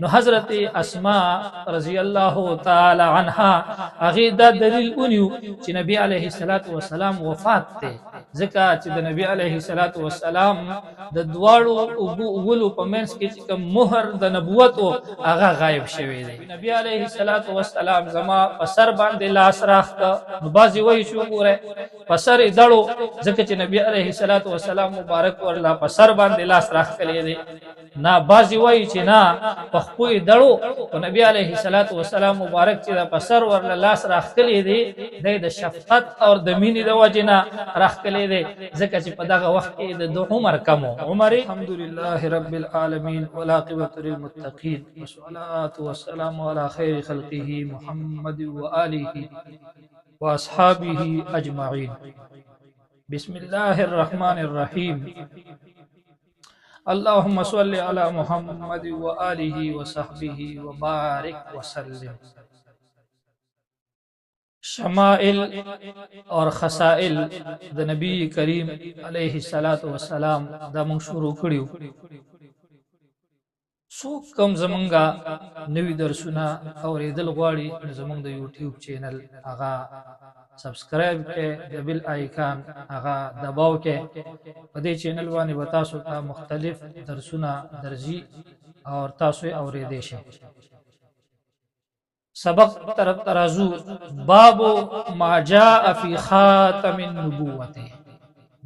نو حضرت اسماء رضی الله تعالی عنها هغه دا دلیل اونیو چې نبی علیه الصلاۃ والسلام وفات ته ځکه چې د نبی علیه الصلاۃ والسلام د دواړو اولو په منځ کې چې کوم مهر د نبوت او هغه غایب شوی دی. نبی علیه الصلاۃ والسلام زما په سر باندې لاس راخته، نو بازي وایي شو ګوره په سر یې دړو ځکه چې نبی علیه الصلاۃ والسلام مبارک ورلا په سر باندې لاس راخلی دی. نه بازي وایي چې نه په خپو یې دړو، او نبی علیه الصلاۃ والسلام مبارک چې د په سر ورلا لاس راخلی دی د شفقت او د مینې د وجې نه راخلی دی ځکه چې په دغه وخت کې د عمر کم و. عمر الحمدلله رب العالمین والعاقبة للمتقین والصلاة والسلام على خیر خلقه محمد وآله واصحابه اجمعین. بسم الله الرحمن الرحیم. اللهم صل على محمد وآله وصحبه وبارك وسلم. شمائل اور خصائل د نبی کریم علیه الصلاۃ والسلام دا موږ شروع کړیو. څوک کوم زمونږه نوی درسونه اوریدل غواړي زمونږ د یوټیوب چینل هغه سبسکرایب کړئ، د بیل آیکان هغه دباو کړئ. په دې چینل باندې به تاسو ته مختلف درسونه درځي او تاسو یې اوریدئ شئ. سبق طرف ترازو باب ما جاء فی خاتم النبوت.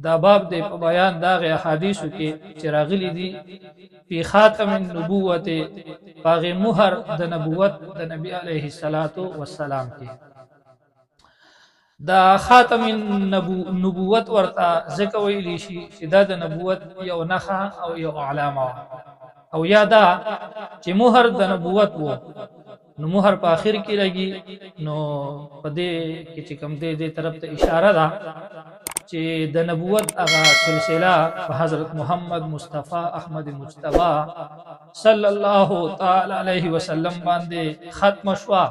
دا باب دی په بیان دا غي احادیثو کې چې راغلي دي فی خاتم النبوت باغ مهر د نبوت د نبی علیه الصلاۃ والسلام کې. دا خاتم النبوت ورته ځکه ویلی شي چې دا د نبوت یو نښه او یو علامه او یا دا چې مهر د نبوت وو، نو مهر په اخر کې لګي، نو په دې کې چې کوم دې طرف ته اشاره ده چې د نبوت هغه سلسله په حضرت محمد مصطفی احمد مجتبی صلی الله تعالی علیه وسلم باندې ختم شوا،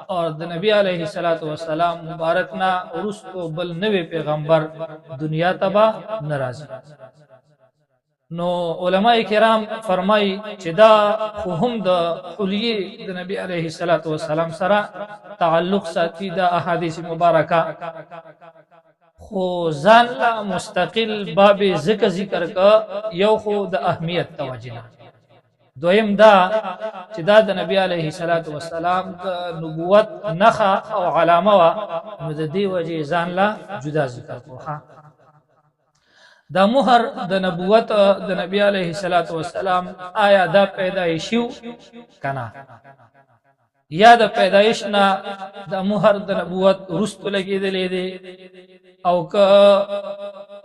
او د نبی علیه الصلاۃ والسلام مبارک نا ورستو بل نوې پیغمبر دنیا تبا ناراض. نو علماء کرام فرمای چې دا خو هم د حلیه د نبی علیه الصلاۃ والسلام سره تعلق ساتي د احادیث مبارکه، خو ځان لا مستقل باب ذکر کا یو خو د اهمیت توجه. دویم دا چې دا د نبی علیه الصلاۃ والسلام د نبوت نخا او علامه وا، نو د دې وجه ځان لا جدا ذکر کوه. دا مهر د نبوت د نبی علیه الصلاۃ والسلام آیا دا پیدایشیو کنا یا د پیدایش نه د مهر د نبوت رست لګیدلې دي، او که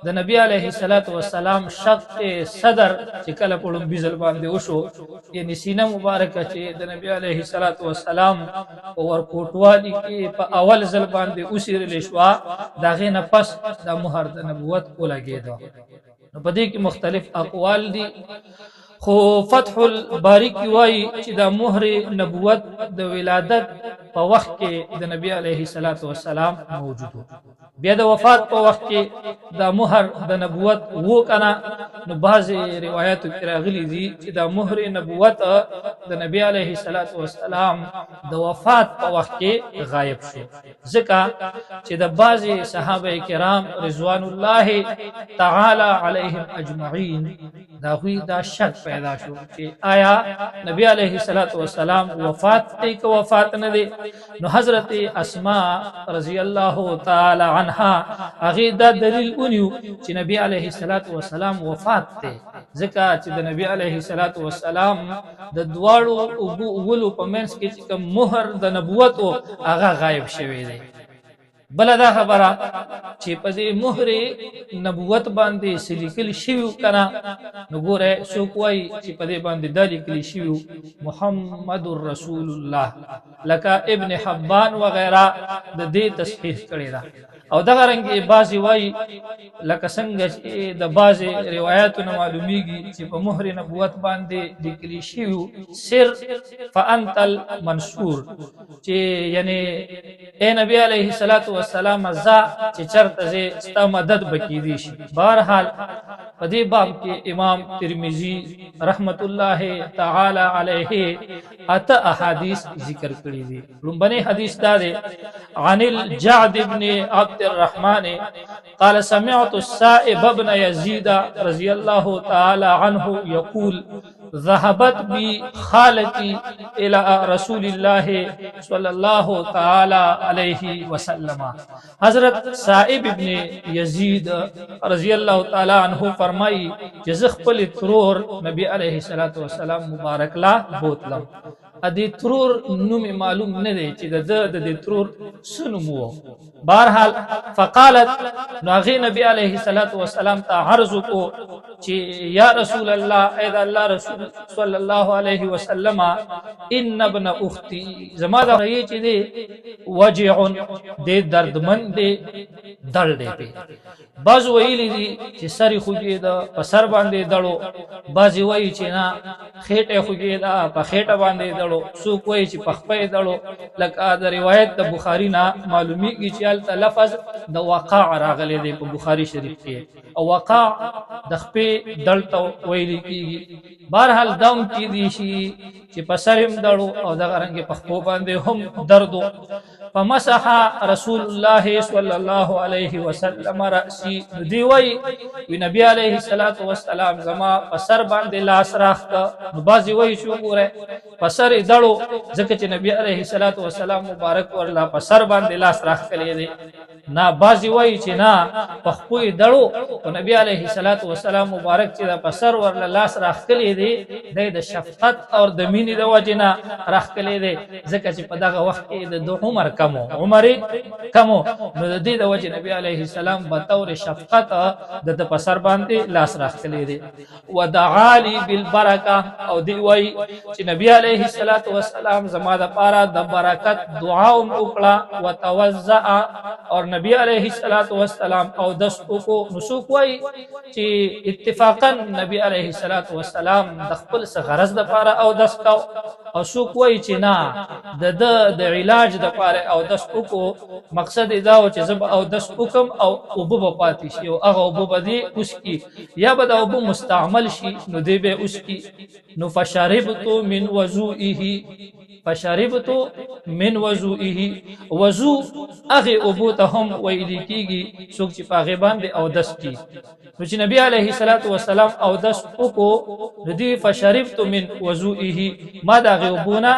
د نبی علیه الصلاۃ والسلام شق صدر چې کله په لومبي ځل باندې وشو، یعنی سینه مبارکه چې د نبی علیه الصلاۃ والسلام په ورکوټوالي کې په اول ځل باندې اوسېرل شو، داغه نه پس د مهر د نبوت ولګیدو. نو په دې کې مختلف اقوال دي، خو فتح الباری کی وای چې د مهر نبوت د ولادت په وخت کې د نبی علیه الصلاۃ والسلام موجود، بیا د وفات په وخت کې د مهر د نبوت وو کنا. نو بعض روایتو کې راغلي دي چې د مهر نبوت د نبی علیه الصلاۃ والسلام د وفات په وخت کې غایب شو، ځکه چې د بعض صحابه کرام رضوان الله تعالی علیهم اجمعین دا وی دا شک پیدا شو چې آیا نبی علیه الصلاۃ والسلام وفات دی که وفات نه دی. نو حضرت اسماء رضی الله تعالی عنها هغه دا دلیل اونیو چې نبی علیه الصلاۃ والسلام وفات دی، ځکه چې د نبی علیه الصلاۃ والسلام د دواړو اولو په منځ کې چې کوم مهر د نبوت او هغه غایب شوی دی. بل دا خبره چې په دې مهر نبوت باندې سلیکل شوی کنا، نو ګوره څوک وایي چې په دې باندې د لیکل شوی محمد رسول الله، لکه ابن حبان وغیرہ د دې تصحیح کړی دا. او دغه رنګ بعضی وایي لکه څنګه چې د بعضی روایتو معلومیږي چې په مهر نبوت باندې لیکل شوی سر فانت المنصور، چې یعنی اے نبی علیہ الصلوۃ والسلام ازا چې چرته زه ستا مدد بکی دی شي. بہرحال په دې باب کې امام ترمذی رحمت الله تعالی علیه اته احادیث ذکر کړی دي. لومبني حدیث دا دی عن الجعد بن عبد الرحمن قال سمعت السائب بن يزيد رضي الله تعالى عنه يقول ذهبت بي خالتي الى رسول الله صلى الله تعالى عليه وسلم. حضرت سائب ابن یزید رضی اللہ تعالی عنہ فرمائی چې زه خپل ترور نبی علیہ الصلوۃ والسلام مبارک لا بوتلم. ادي ترور نوم معلوم نه دی چې د ترور سنمو. بہرحال فقالت ناغي نبی علیہ الصلوۃ والسلام ته عرض کو چې یا رسول الله اے الله رسول صلی الله علیه وسلم ان ابن اختی زما دا رہی چې دی وجع دی دردمند دی دړ دی په باز ویلی دي چې سری خوږی دا په سر باندې دړو، باز وی چې نه خېټه خوږی دا په خېټه باندې دړو، څوک وی چې په خپې دړو. لکه د روایت د بخاری نه معلومیږي چې الته لفظ د وقاع راغلی دی په بخاری شریف کې، او وقاع د خپې دړ ته ویل کیږي. بهرحال دم کې دي شي چې په سر هم دړو او دغه رنګ په خپو باندې هم دردو. فمسح رسول الله صلی الله علیه وسلم رأسی، دی وی نبی علیہ الصلوۃ والسلام زما په سر باندې لاس راخ کا. نو بازی وی شو ګوره په سر دړو ځکه چې نبی علیہ الصلوۃ والسلام مبارک ورلا په سر باندې لاس راخ کړی دی. نا بازی وی چې نا په خپوی دړو او نبی علیہ الصلوۃ والسلام مبارک چې د پسر ورلا لاس راخ کړی دی د شفقت او د مینې د وجنه راخ کړی دی، ځکه چې په دغه وخت کې د عمر عمر کمو، نو د دې د وجه نبی علیہ السلام په تور شفقت د پسر باندې لاس راخ کړی دی. ودعا لی بالبرکه، او دی وی چې نبی علیہ الصلوۃ والسلام زما د پاره د برکت دعا وکړه. وتوضأ، اور نبی علیہ الصلوۃ والسلام او دستو کو نسوک وی چې اتفاقا نبی علیہ الصلوۃ والسلام د خپل څه غرض د پاره او دستو، او سوک وی چې نه د علاج د پاره او دستو کو مقصد دا و چې زب او دستو کم او ابو پاتې شي، او هغه ابو بدی اوس کی یا بد ابو مستعمل شي نو دی به اوس کی. نو فشربت من وضوئه، فشربت من وضوئه، وضو اغه ابو ته هم ویل کیږي څوک چې پاغه باندې او دس کی. نو چې نبی علیہ الصلوۃ والسلام او دس کو ردی فشربت من وضوئه، ما دا غوبونه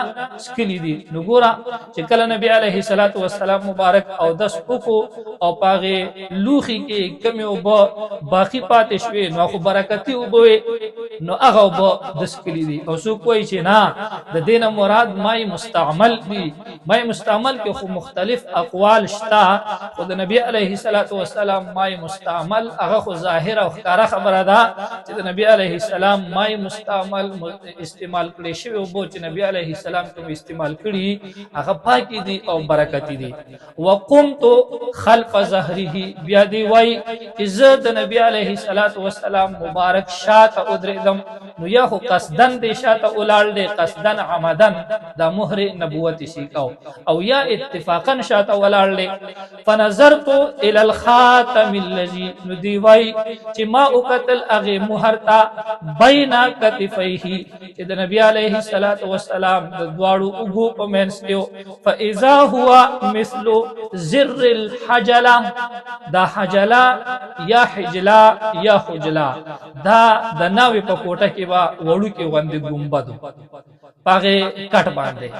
سکلی دي. نو ګورا چې کله نبی علیہ الصلوۃ والسلام مبارک او دس کو او پاغه لوخي کې کمی او باقی پاتې شوي نو خو برکتی او بوي، نو هغه او دس کلی دي. او سو کوئی چې نه د دینه مراد مای مستعمل دي. مای مستعمل کې خو مختلف اقوال شتا، خو د نبی علیہ الصلوۃ والسلام مای مستعمل هغه خو ظاهر او ښکارا خبره ده چې د نبی علیہ السلام مای مستعمل استعمال کړي شوی او بو چې نبی علیہ السلام کوم استعمال کړي هغه پاکي دي او برکتی دي. وقمت خلف ظهره، بیا دی وای چې زه د نبی علیہ الصلوۃ والسلام مبارک شاته ادریدم. نو یا خو قصدن دی شاته اولال دی، قصدن عمدن دا مهر نبوت شیکاو، او یا اتفاقا شاته ولال دی. فنظرت الى الخاتم الذي، نو دی وای چې ما وکتل اغه مهر تا بین کتفیه چې د نبی علیہ الصلوۃ والسلام د دواړو وګو په منځ کې، فاذا هو مثل زر الحجله، دا حجله یا حجلا یا حجلا دا د ناوی په کوټه کې با وړو کې غوندې ګمبد پاغه کټ باندې،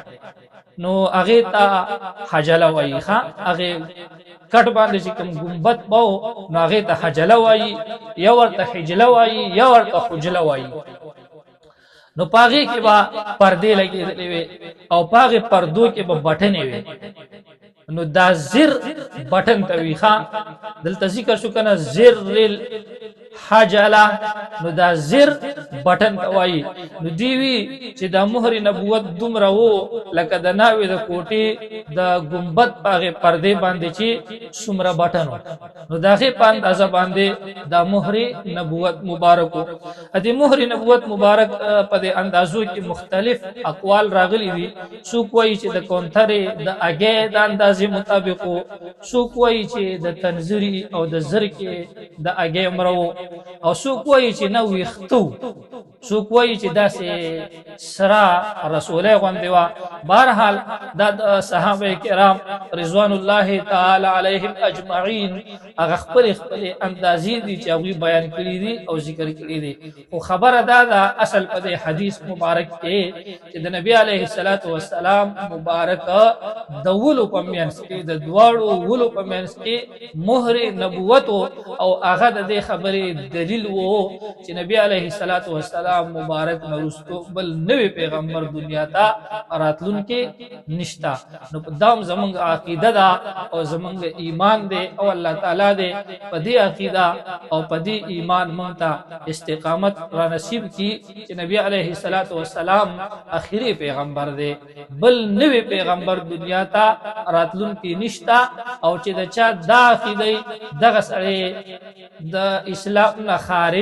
نو هغه ته حجله وایي. ښا هغه کټ باندې چې کوم ګمبد باو نو هغه ته حجله وایي، یا ورته حجله وایي، یا ورته حجله وایي. نو پاغه کې با پردې لګېدلې وي او پاغه پردو کې به بټنې وي. نو دا زر بټن ته وی. ښا دلته ذکر شو کنه زر حجلا نو دا زر بټن توای نو دیوی چې دا مهر نبوت دومره وو لکه د ناوې د کوټې د ګمبد پاغه پردې باندې چې څومره بټن نو داغه په اندازه باندې دا مهر نبوت مبارک ادي مهر نبوت مبارک په دې اندازو کې مختلف اقوال راغلي دي څوک وایي چې د کونترې د اگې د اندازې مطابق څوک وایي چې د تنزری او د زرکې د اگې مرو او څوک وایي چې نو وختو څوک وایي چې داسې سرا رسول غوندې وا بهرحال د صحابه کرام رضوان الله تعالی علیهم اجمعین هغه خپل اندازې دي چې هغه بیان کړی دي او ذکر کړی دي خو خبره دا اصل په حدیث مبارک کې چې د نبی علیه الصلاۃ والسلام مبارک د ولو په مینس کې د دواړو ولو په مینس کې مهر نبوت او هغه د خبرې دلیل وو چې نبی علیه الصلاۃ والسلام مبارک نورستو بل نوې پیغمبر دنیا ته راتلون کې نشتا نو دام زمونږ عقیده دا او زمونږ ایمان دی او الله تعالی دی په دې عقیده او په دې ایمان مونږ ته استقامت را نصیب کی چې نبی علیه الصلاۃ والسلام اخیری پیغمبر دی بل نوې پیغمبر دنیا ته راتلون کې نشتا او چې دا چا دا عقیده دغه سره د اسلام نه خارج